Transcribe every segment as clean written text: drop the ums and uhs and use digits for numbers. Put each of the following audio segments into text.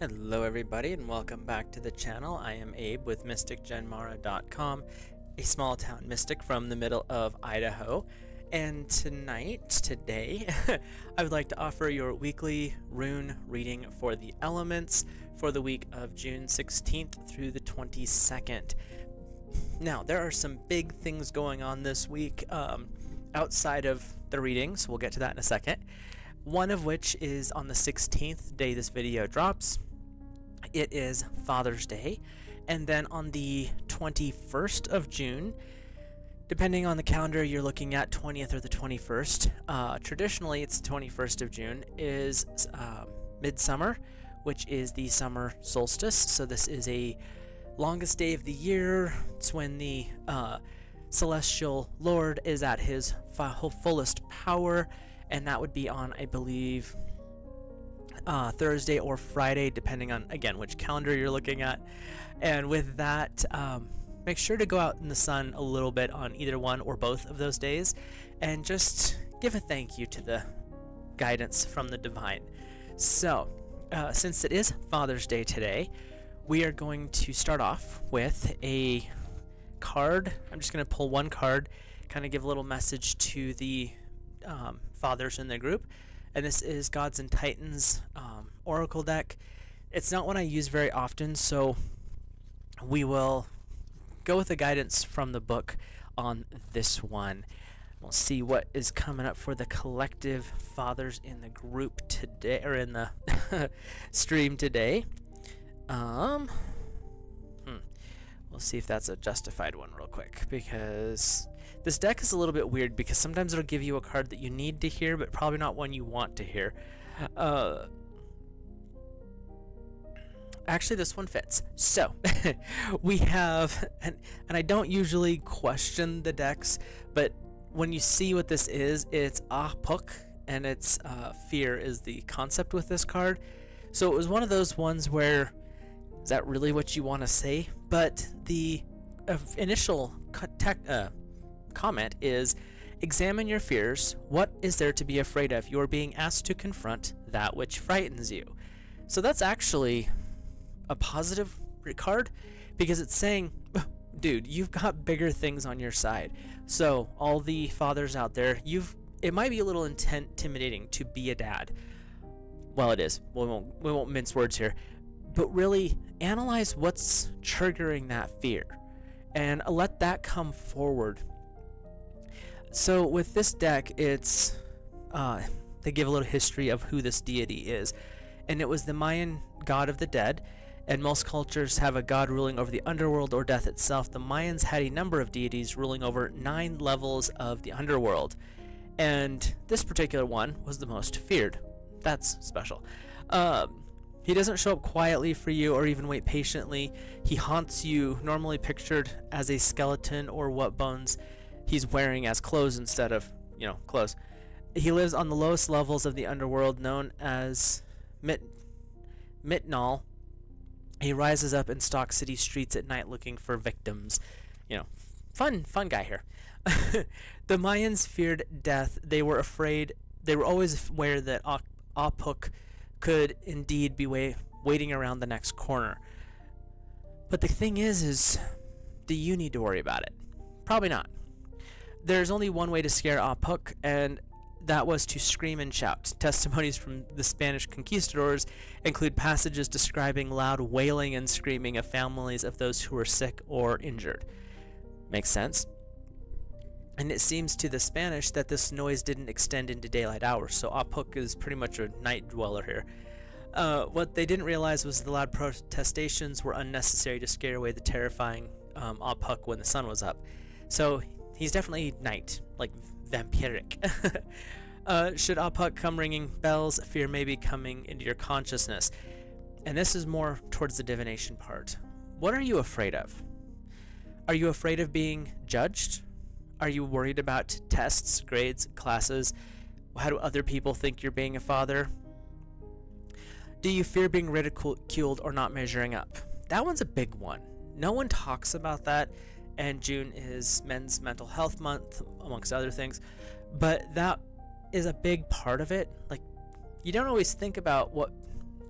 Hello everybody and welcome back to the channel. I am Abe with MysticGenmara.com, a small town mystic from the middle of Idaho. And today, I would like to offer your weekly rune reading for the elements for the week of June 16th through the 22nd. Now, there are some big things going on this week outside of the readings. We'll get to that in a second. One of which is on the 16th day this video drops. It is Father's Day. And then on the 21st of June, depending on the calendar you're looking at, 20th or the 21st, traditionally it's the 21st of June, is midsummer, which is the summer solstice. So this is a longest day of the year. It's when the celestial lord is at his fullest power, and that would be on, I believe, Thursday or Friday, depending on, again, which calendar you're looking at. And with that, make sure to go out in the sun a little bit on either one or both of those days, and just give a thank you to the guidance from the divine. So, since it is Father's Day today, we are going to start off with a card. I'm just going to pull one card, kind of give a little message to the fathers in the group, and this is Gods and Titans Oracle deck. It's not one I use very often, so we will go with the guidance from the book on this one. We'll see what is coming up for the collective fathers in the group today, or in the stream today. We'll see if that's a justified one real quick, because this deck is a little bit weird, because sometimes it'll give you a card that you need to hear, but probably not one you want to hear. Actually, this one fits. So, we have, and I don't usually question the decks, but when you see what this is, it's Apuk, and it's fear is the concept with this card. So it was one of those ones where, is that really what you want to say? But the initial comment is, examine your fears. What is there to be afraid of? You are being asked to confront that which frightens you. So that's actually a positive card, because it's saying, dude, you've got bigger things on your side. So all the fathers out there, it might be a little intimidating to be a dad. Well, it is. We won't mince words here. But really analyze what's triggering that fear and let that come forward. So with this deck, it's they give a little history of who this deity is, and it was the Mayan god of the dead, and most cultures have a god ruling over the underworld or death itself. The Mayans had a number of deities ruling over 9 levels of the underworld, and this particular one was the most feared. That's special. He doesn't show up quietly for you or even wait patiently. He haunts you, normally pictured as a skeleton or what bones he's wearing as clothes instead of, clothes. He lives on the lowest levels of the underworld, known as Mitnal. He rises up and stalks city streets at night looking for victims. Fun guy here. The Mayans feared death. They were always aware that Apuk could indeed be waiting around the next corner. But the thing is do you need to worry about it? Probably not. There's only one way to scare Apuk, and that was to scream and shout. Testimonies from the Spanish conquistadors include passages describing loud wailing and screaming of families of those who were sick or injured. Makes sense. And it seems to the Spanish that this noise didn't extend into daylight hours, so Apuk is pretty much a night dweller here. What they didn't realize was the loud protestations were unnecessary to scare away the terrifying Apuk when the sun was up. So he's definitely night, like vampiric. Should Apuk come ringing bells, fear may be coming into your consciousness. And this is more towards the divination part. What are you afraid of? Are you afraid of being judged? Are you worried about tests, grades, classes? How do other people think you're being a father? Do you fear being ridiculed or not measuring up? That one's a big one. No one talks about that, and June is Men's Mental Health Month, amongst other things, but that is a big part of it. Like, you don't always think about what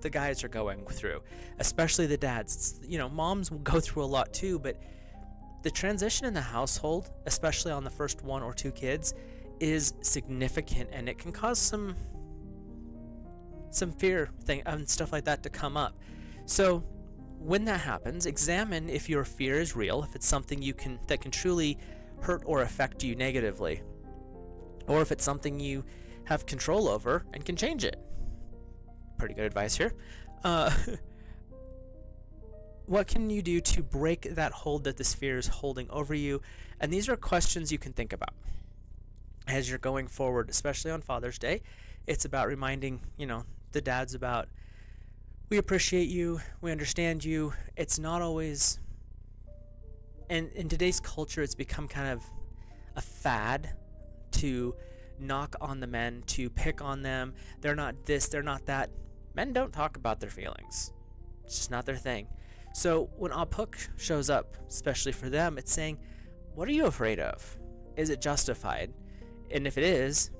the guys are going through, especially the dads. You know, moms will go through a lot too, but the transition in the household, especially on the first 1 or 2 kids, is significant, and it can cause some fear thing and stuff like that to come up. So when that happens, examine if your fear is real, if it's something that can truly hurt or affect you negatively, or if it's something you have control over and can change it. Pretty good advice here. What can you do to break that hold that this fear is holding over you? And these are questions you can think about as you're going forward, especially on Father's Day. It's about reminding, you know, the dads about, we appreciate you, we understand you. It's not always, and in today's culture, it's become kind of a fad to knock on the men, to pick on them. They're not this, they're not that. Men don't talk about their feelings. It's just not their thing. So when Apuk shows up, especially for them, it's saying, what are you afraid of? Is it justified? And if it is,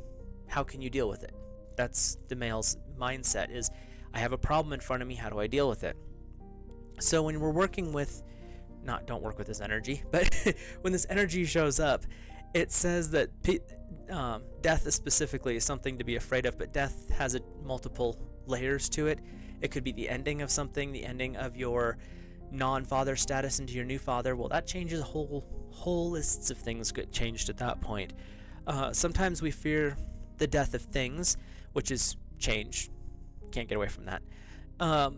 how can you deal with it? That's the male's mindset, is I have a problem in front of me, how do I deal with it? So when we're working with, don't work with this energy, but when this energy shows up, it says that death is specifically something to be afraid of, but death has multiple layers to it. It could be the ending of something, the ending of your non-father status into your new father. Well, that changes whole lists of things get changed at that point. Sometimes we fear the death of things, which is change. Can't get away from that. And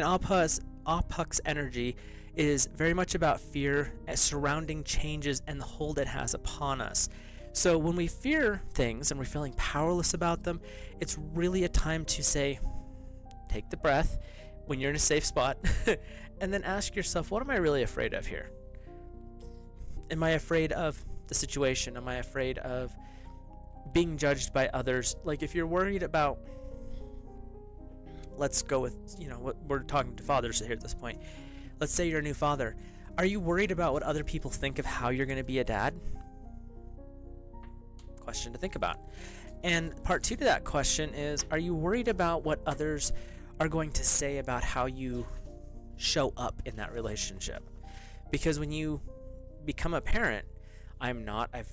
Apuk's energy is very much about fear surrounding changes and the hold it has upon us. So when we fear things and we're feeling powerless about them, it's really a time to say, take the breath when you're in a safe spot, and then ask yourself, what am I really afraid of here? Am I afraid of the situation? Am I afraid of being judged by others? Like if you're worried about, let's go with, you know, what we're talking to fathers here at this point. Let's say you're a new father. Are you worried about what other people think of how you're going to be a dad? Question to think about. And part 2 to that question is, are you worried about what others are going to say about how you show up in that relationship? Because when you become a parent, I'm not, I've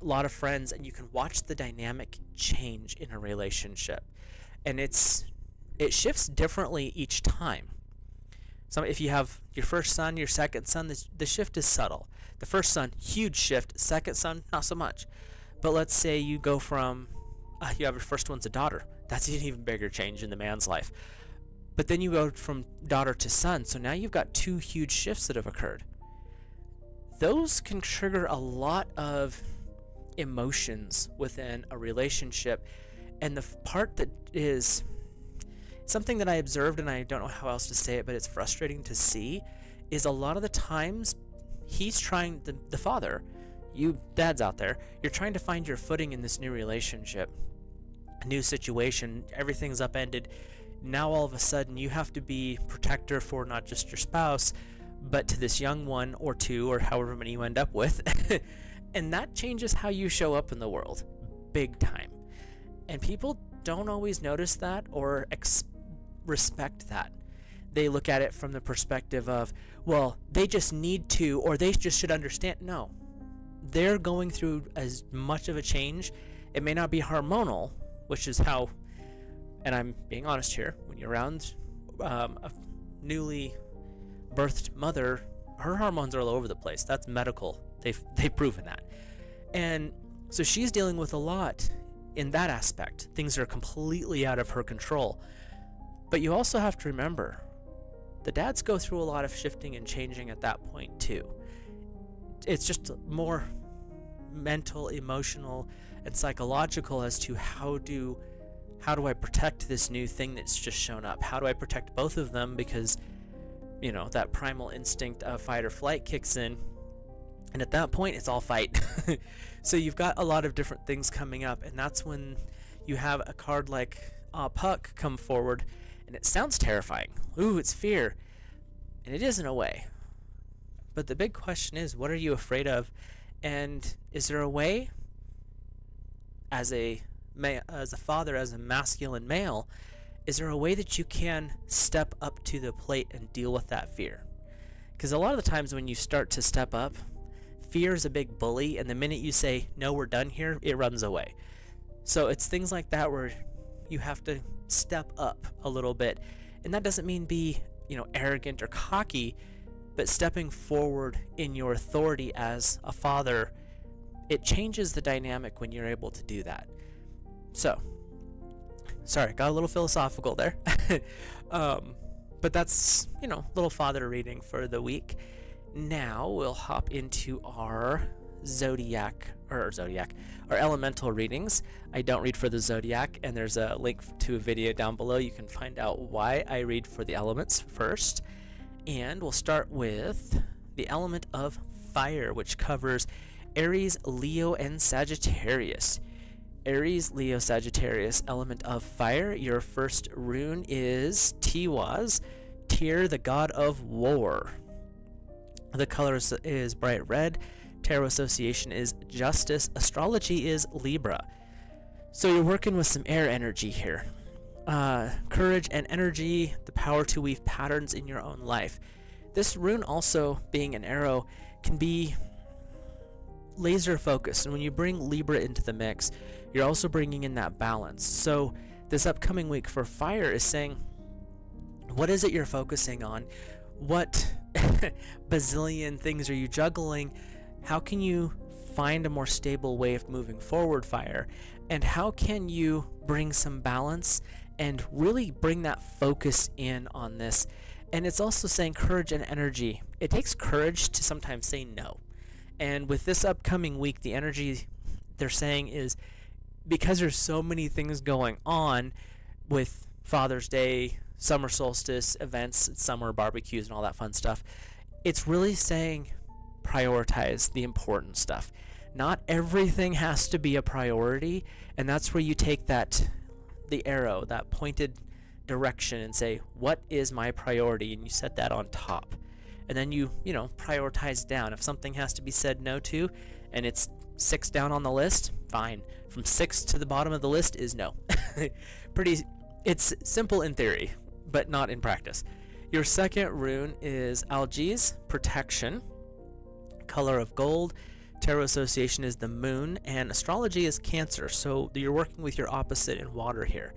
a lot of friends, and you can watch the dynamic change in a relationship, and it shifts differently each time. So if you have your first son, your second son, the shift is subtle. The first son, huge shift. Second son, not so much. But let's say you go from, you have your first one's a daughter. That's an even bigger change in the man's life. But then you go from daughter to son. So now you've got 2 huge shifts that have occurred. Those can trigger a lot of emotions within a relationship. And the part that is something that I observed, and I don't know how else to say it, but it's frustrating to see, is a lot of the times he's trying, the father, you dads out there, you're trying to find your footing in this new relationship, a new situation, everything's upended. Now all of a sudden you have to be protector for not just your spouse, but to this young one or 2 or however many you end up with. And that changes how you show up in the world, big time. And people don't always notice that or respect that. They look at it from the perspective of, well, they just need to, or they just should understand. No, they're going through as much of a change. It may not be hormonal, which is how, and I'm being honest here, when you're around a newly birthed mother, her hormones are all over the place. That's medical. They've proven that. And so she's dealing with a lot in that aspect. Things are completely out of her control. But you also have to remember, the dads go through a lot of shifting and changing at that point too. It's just more mental, emotional, and psychological as to how do I protect this new thing that's just shown up? How do I protect both of them? Because, you know, that primal instinct of fight or flight kicks in, and at that point it's all fight. So you've got a lot of different things coming up, and that's when you have a card like Puck come forward, and it sounds terrifying. Ooh, it's fear. And it is in a way. But the big question is, what are you afraid of? And is there a way, as a father, as a masculine male, is there a way that you can step up to the plate and deal with that fear? Because a lot of the times when you start to step up, fear is a big bully, and the minute you say, no, we're done here, it runs away. So it's things like that where you have to step up a little bit. And that doesn't mean be, arrogant or cocky, but stepping forward in your authority as a father, it changes the dynamic when you're able to do that. So, sorry, got a little philosophical there. But that's, little father reading for the week. Now we'll hop into our our elemental readings. I don't read for the zodiac, and there's a link to a video down below. You can find out why I read for the elements first. And we'll start with the element of fire, which covers Aries, Leo, and Sagittarius. Aries, Leo, Sagittarius, element of fire. Your first rune is Tiwaz, Tyr, the god of war. The color is bright red. Tarot association is Justice. Astrology is Libra. So you're working with some air energy here. Courage and energy, the power to weave patterns in your own life. This rune also, being an arrow, can be laser focused. And when you bring Libra into the mix, you're also bringing in that balance. So this upcoming week for fire is saying, what is it you're focusing on? What bazillion things are you juggling? How can you find a more stable way of moving forward, fire? And how can you bring some balance and really bring that focus in on this? And it's also saying courage and energy. It takes courage to sometimes say no. And with this upcoming week, the energy they're saying is, because there's so many things going on with Father's Day, summer solstice events, summer barbecues, and all that fun stuff, it's really saying prioritize the important stuff. Not everything has to be a priority, and that's where you take the arrow, that pointed direction, and say, what is my priority? And you set that on top. And then you prioritize down. If something has to be said no to, and it's 6 down on the list, fine. From 6 to the bottom of the list is no. It's simple in theory, but not in practice. Your second rune is Algiz, protection. Color of gold. Tarot association is the moon, and astrology is Cancer. So you're working with your opposite in water here.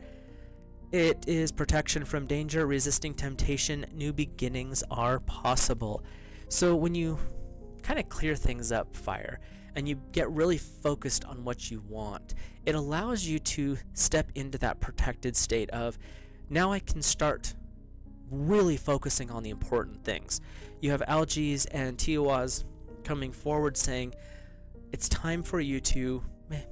It is protection from danger, resisting temptation, new beginnings are possible. So when you kind of clear things up, fire, and you get really focused on what you want, it allows you to step into that protected state of, now I can start really focusing on the important things. You have Algiz and Tiwaz coming forward saying, it's time for you to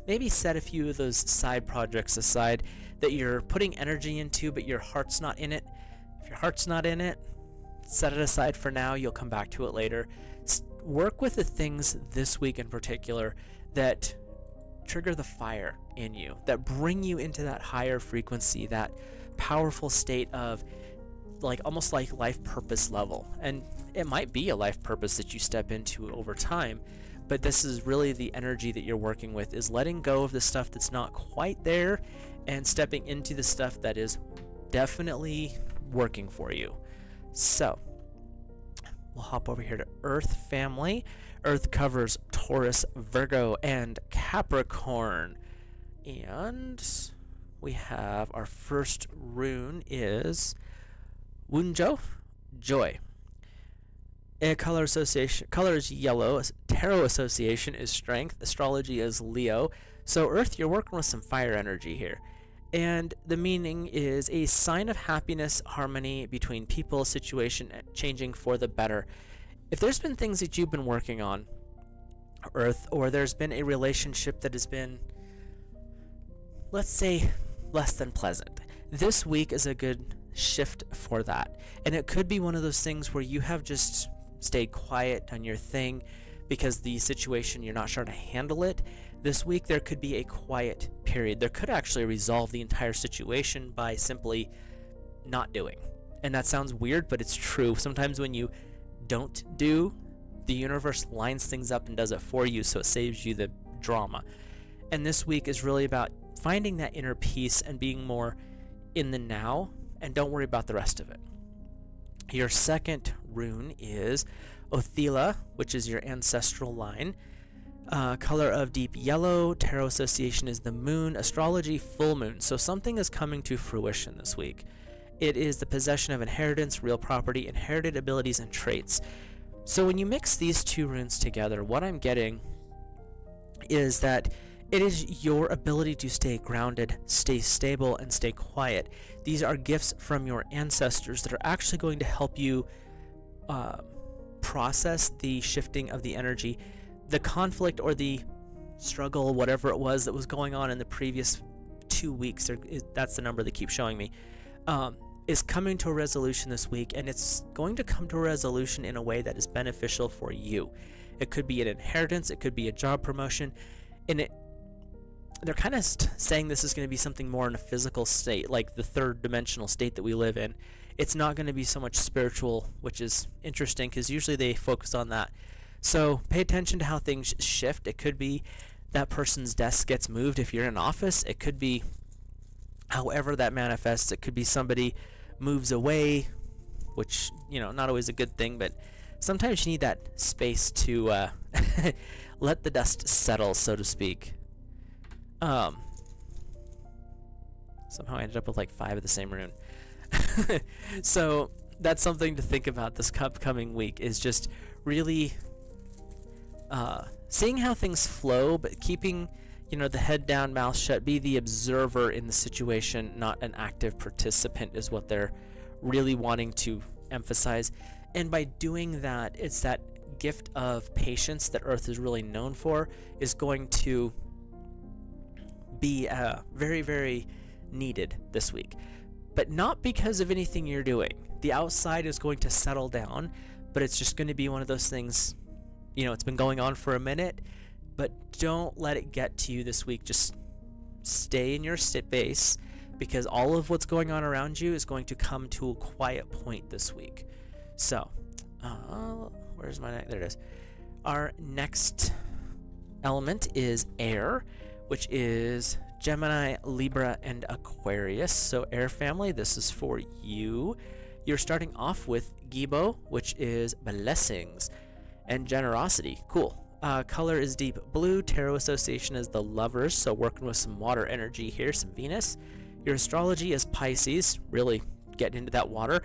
maybe set a few of those side projects aside that you're putting energy into, but your heart's not in it. If your heart's not in it, set it aside for now. You'll come back to it later. Work with the things this week in particular that trigger the fire in you, that bring you into that higher frequency, that powerful state of almost like life purpose level. And it might be a life purpose that you step into over time, but this is really the energy that you're working with, is letting go of the stuff that's not quite there and stepping into the stuff that is definitely working for you. So we'll hop over here to Earth family. Earth covers Taurus, Virgo, and Capricorn. And we have our first rune is Wunjo, joy. A color is yellow. Tarot association is strength. Astrology is Leo. So Earth, you're working with some fire energy here. And the meaning is a sign of happiness, harmony between people, situation changing for the better. If there's been things that you've been working on, Earth, or there's been a relationship that has been, let's say, less than pleasant, this week is a good shift for that. And it could be one of those things where you have just stayed quiet, done your thing, because the situation, you're not sure to handle it. This week there could be a quiet period. There could actually resolve the entire situation by simply not doing. And that sounds weird, but it's true. Sometimes when you don't do, the universe lines things up and does it for you, so it saves you the drama. And this week is really about finding that inner peace and being more in the now and don't worry about the rest of it. Your second rune is Othila, which is your ancestral line. Color of deep yellow. Tarot association is the moon. Astrology, full moon. So something is coming to fruition this week. It is the possession of inheritance, real property, inherited abilities, and traits. So when you mix these two runes together, what I'm getting is that it is your ability to stay grounded, stay stable, and stay quiet. These are gifts from your ancestors that are actually going to help you process the shifting of the energy, the conflict or the struggle, whatever it was that was going on in the previous 2 weeks. That's the number they keep showing me. Is coming to a resolution this week, and it's going to come to a resolution in a way that is beneficial for you. It could be an inheritance, it could be a job promotion, and they're kind of saying this is going to be something more in a physical state, like the third dimensional state that we live in. It's not going to be so much spiritual, which is interesting because usually they focus on that. So pay attention to how things shift. It could be that person's desk gets moved if you're in an office. It could be however that manifests. It could be somebody moves away, which, you know, not always a good thing, but sometimes you need that space to let the dust settle, so to speak. Somehow I ended up with like 5 of the same rune. So that's something to think about this upcoming week, is just really seeing how things flow, but keeping, you know, the head down, mouth shut. Be the observer in the situation, not an active participant, is what they're really wanting to emphasize. And by doing that, it's that gift of patience that Earth is really known for is going to be very, very needed this week. But not because of anything you're doing. The outside is going to settle down, but it's just going to be one of those things, you know, it's been going on for a minute, but don't let it get to you this week. Just stay in your base, because all of what's going on around you is going to come to a quiet point this week. So, where's my, there it is. Our next element is air, which is Gemini, Libra, and Aquarius. So air family, this is for you. You're starting off with Gibo, which is blessings, and generosity. Cool. Color is deep blue. Tarot association is the lovers, so working with some water energy here, some Venus. Your astrology is Pisces, really getting into that water.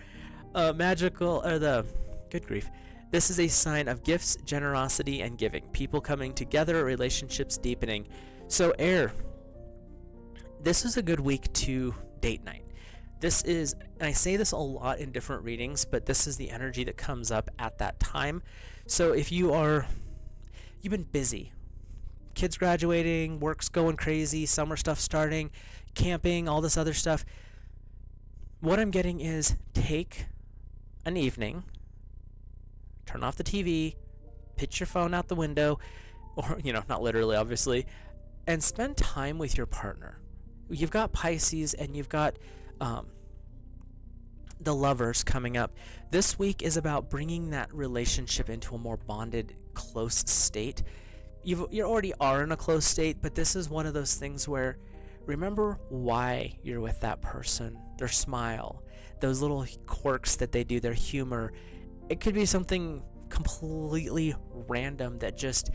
Magical, or the, good grief. This is a sign of gifts, generosity, and giving. People coming together, relationships deepening. So air, this is a good week to date night. This is, and I say this a lot in different readings, but this is the energy that comes up at that time. So if you've been busy, kids graduating, work's going crazy, summer stuff starting, camping, all this other stuff, what I'm getting is take an evening, turn off the TV, pitch your phone out the window, or, you know, not literally, obviously, and spend time with your partner. You've got Pisces and you've got the lovers coming up. This week is about bringing that relationship into a more bonded, close state. You already are in a close state, but this is one of those things where remember why you're with that person, their smile, those little quirks that they do, their humor. It could be something completely random that just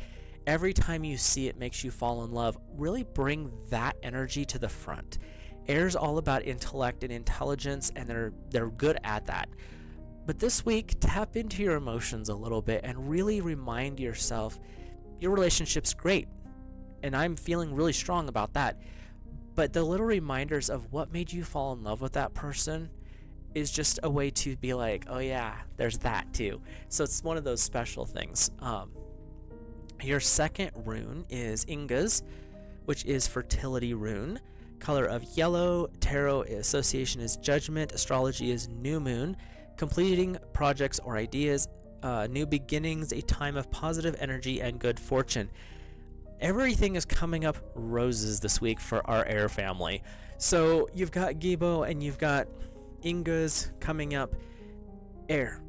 every time you see it makes you fall in love. Really bring that energy to the front. Air's all about intellect and intelligence, and they're good at that. But this week, tap into your emotions a little bit and really remind yourself your relationship's great, and I'm feeling really strong about that. But the little reminders of what made you fall in love with that person is just a way to be like, oh yeah, there's that too. So it's one of those special things. Your second rune is Inga's, which is fertility rune. Color of yellow. Tarot association is judgment. Astrology is new moon. Completing projects or ideas. New beginnings, a time of positive energy and good fortune. Everything is coming up roses this week for our air family. So you've got Gibo and you've got Inga's coming up. Air,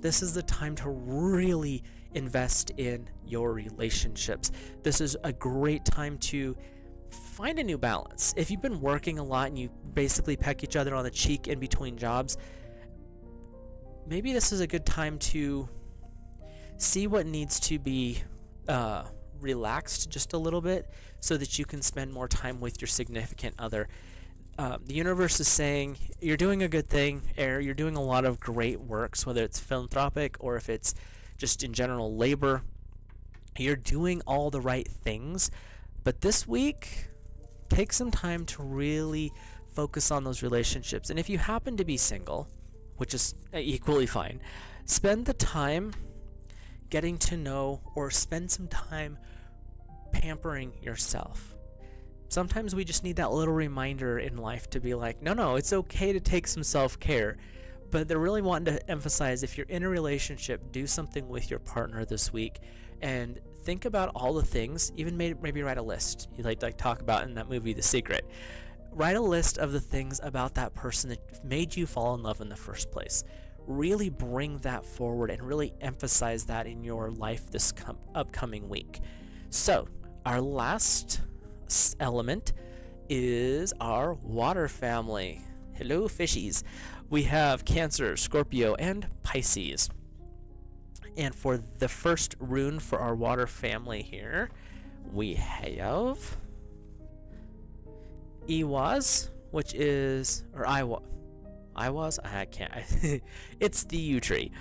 this is the time to really invest in your relationships. This is a great time to find a new balance. If you've been working a lot and you basically peck each other on the cheek in between jobs, maybe this is a good time to see what needs to be relaxed just a little bit so that you can spend more time with your significant other. The universe is saying you're doing a good thing, or you're doing a lot of great works, whether it's philanthropic or if it's just in general labor. You're doing all the right things, but this week, take some time to really focus on those relationships. And if you happen to be single, which is equally fine, spend the time getting to know, or spend some time pampering yourself. Sometimes we just need that little reminder in life to be like, no, it's okay to take some self-care. But they're really wanting to emphasize, if you're in a relationship, do something with your partner this week and think about all the things. Even maybe write a list you like talk about in that movie The Secret. Write a list of the things about that person that made you fall in love in the first place. Really bring that forward and really emphasize that in your life this upcoming week. So our last element is our water family. Hello, fishies. We have Cancer, Scorpio, and Pisces. And for the first rune for our water family here, we have Iwaz, which is, or Iwaz? I can't. It's the yew tree.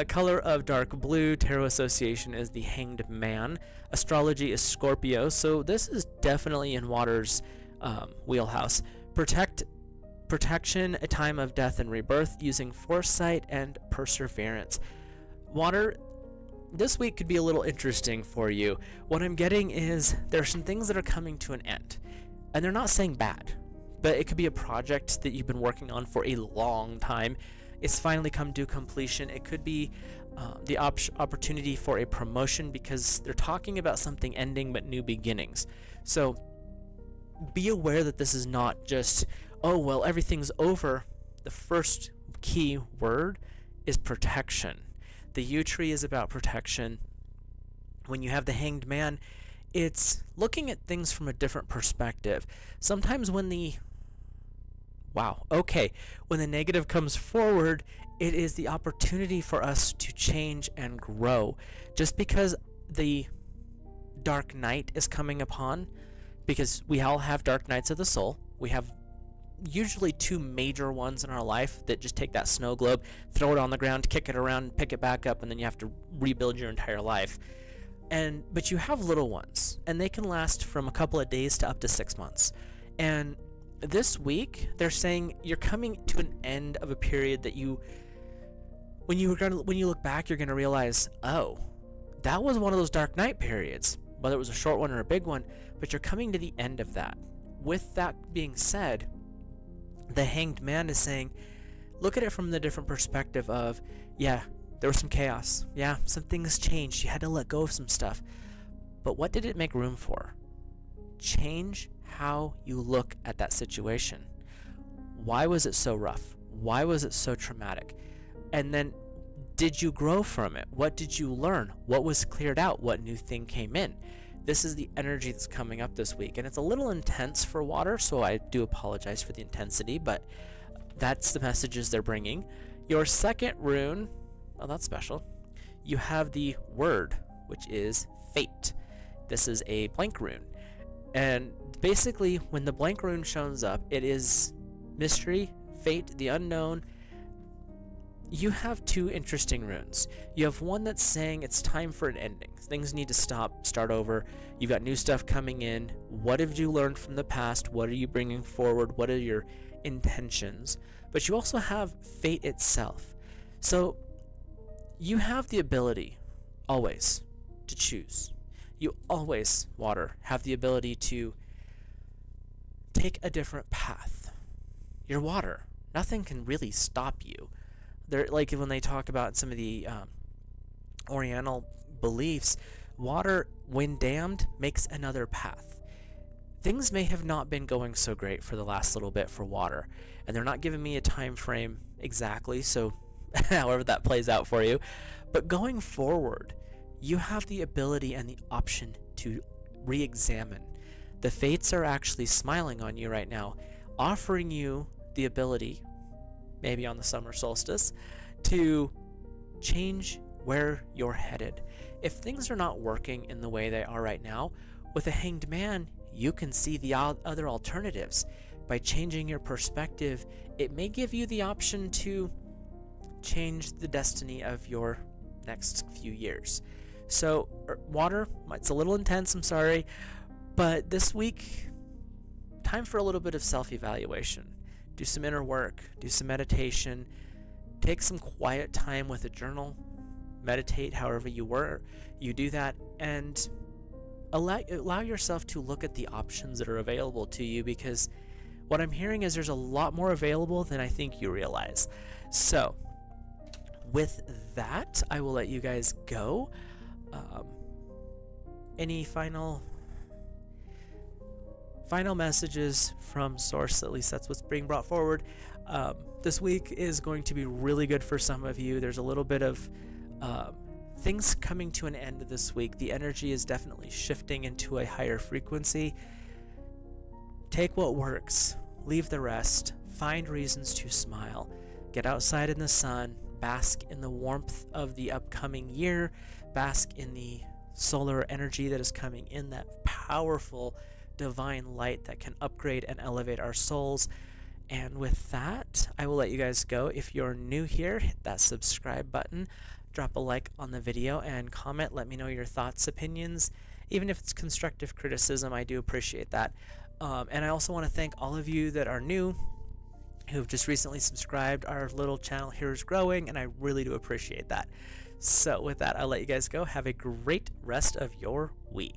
Color of dark blue. Tarot association is the Hanged Man. Astrology is Scorpio, so this is definitely in water's wheelhouse. Protection, a time of death and rebirth, using foresight and perseverance. Water, this week could be a little interesting for you. What I'm getting is there are some things that are coming to an end, and they're not saying bad, but it could be a project that you've been working on for a long time. It's finally come to completion. It could be the opportunity for a promotion, because they're talking about something ending but new beginnings. So be aware that this is not just, oh, well, everything's over. The first key word is protection. The yew tree is about protection. When you have the Hanged Man, it's looking at things from a different perspective. Sometimes when the negative comes forward, it is the opportunity for us to change and grow. Just because the dark night is coming upon, because we all have dark nights of the soul. We have usually two major ones in our life that just take that snow globe, throw it on the ground, kick it around, pick it back up, and then you have to rebuild your entire life. But you have little ones, and they can last from a couple of days to up to 6 months. And this week, they're saying you're coming to an end of a period that when you look back, you're gonna realize, oh, that was one of those dark night periods, whether it was a short one or a big one, but you're coming to the end of that. With that being said, the Hanged Man is saying, look at it from the different perspective of, yeah, there was some chaos. Yeah, some things changed. You had to let go of some stuff. But what did it make room for? Change how you look at that situation. Why was it so rough? Why was it so traumatic? And then, did you grow from it? What did you learn? What was cleared out? What new thing came in? This is the energy that's coming up this week, and it's a little intense for water, so I do apologize for the intensity, but that's the messages they're bringing. Your second rune, oh, that's special. You have the word, which is fate. This is a blank rune, and basically, when the blank rune shows up, it is mystery, fate, the unknown. You have two interesting runes. You have one that's saying it's time for an ending. Things need to stop, start over. You've got new stuff coming in. What have you learned from the past? What are you bringing forward? What are your intentions? But you also have fate itself. So you have the ability, always, to choose. You always, water, have the ability to take a different path. You're water. Nothing can really stop you. They're like when they talk about some of the Oriental beliefs, water, when dammed, makes another path. Things may have not been going so great for the last little bit for water, and they're not giving me a time frame exactly, so however that plays out for you. But going forward, you have the ability and the option to re-examine The fates are actually smiling on you right now, offering you the ability, maybe on the summer solstice, to change where you're headed. If things are not working in the way they are right now, with a hanged man, you can see the other alternatives. By changing your perspective, it may give you the option to change the destiny of your next few years. So, water, it's a little intense, I'm sorry, but this week, time for a little bit of self-evaluation. Do some inner work, do some meditation, take some quiet time with a journal, meditate however you do that, and allow yourself to look at the options that are available to you, because what I'm hearing is there's a lot more available than I think you realize. So, with that, I will let you guys go. Any final messages from Source? At least that's what's being brought forward. This week is going to be really good for some of you. There's a little bit of things coming to an end this week. The energy is definitely shifting into a higher frequency. Take what works, leave the rest, find reasons to smile, get outside in the sun, bask in the warmth of the upcoming year, bask in the solar energy that is coming in, that powerful divine light that can upgrade and elevate our souls. And with that, I will let you guys go. If you're new here, hit that subscribe button, drop a like on the video, and comment. Let me know your thoughts, opinions. Even if it's constructive criticism, I do appreciate that. And I also want to thank all of you that are new, who've just recently subscribed. Our little channel here is growing, and I really do appreciate that. So with that, I'll let you guys go. Have a great rest of your week.